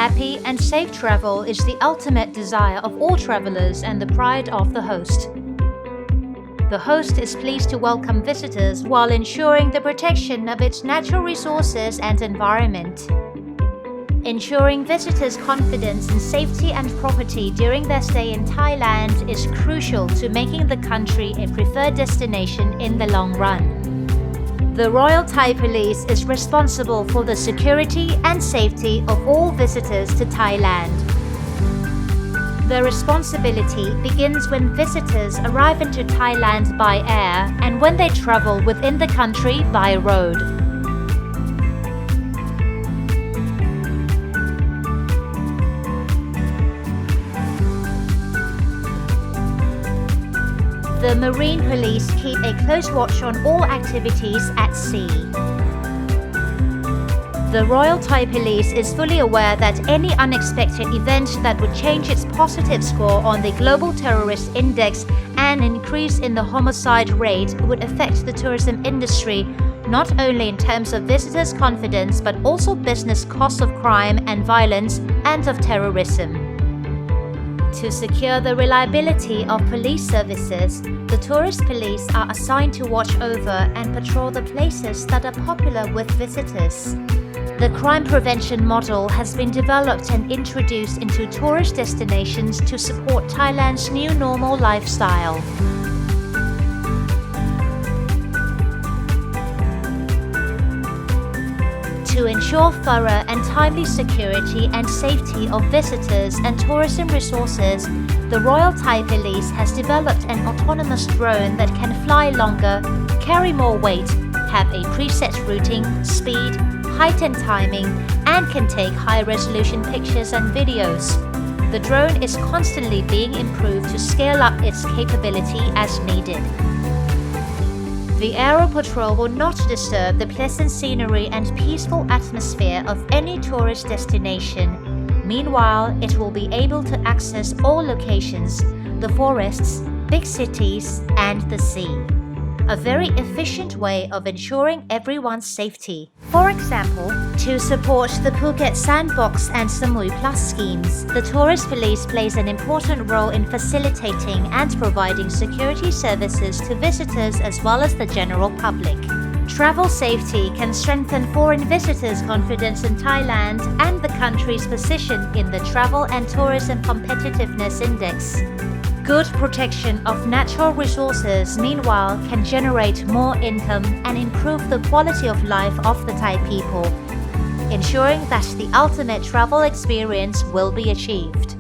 Happy and safe travel is the ultimate desire of all travelers and the pride of the host. The host is pleased to welcome visitors while ensuring the protection of its natural resources and environment. Ensuring visitors' confidence in safety and property during their stay in Thailand is crucial to making the country a preferred destination in the long run. The Royal Thai Police is responsible for the security and safety of all visitors to Thailand. The responsibility begins when visitors arrive into Thailand by air and when they travel within the country by road. The Marine Police keep a close watch on all activities at sea. The Royal Thai Police is fully aware that any unexpected event that would change its positive score on the Global Terrorist Index and increase in the homicide rate would affect the tourism industry, not only in terms of visitors' confidence but also business costs of crime and violence and of terrorism. To secure the reliability of police services, the tourist police are assigned to watch over and patrol the places that are popular with visitors. The crime prevention model has been developed and introduced into tourist destinations to support Thailand's new normal lifestyle. To ensure thorough and timely security and safety of visitors and tourism resources, the Royal Thai Police has developed an autonomous drone that can fly longer, carry more weight, have a preset routing, speed, height and timing, and can take high-resolution pictures and videos. The drone is constantly being improved to scale up its capability as needed. The Aero Patrol will not disturb the pleasant scenery and peaceful atmosphere of any tourist destination. Meanwhile, it will be able to access all locations, the forests, big cities, and the sea. A very efficient way of ensuring everyone's safety. For example, to support the Phuket Sandbox and Samui Plus schemes, the tourist police plays an important role in facilitating and providing security services to visitors as well as the general public. Travel safety can strengthen foreign visitors' confidence in Thailand and the country's position in the Travel and Tourism Competitiveness Index. Good protection of natural resources, meanwhile, can generate more income and improve the quality of life of the Thai people, ensuring that the ultimate travel experience will be achieved.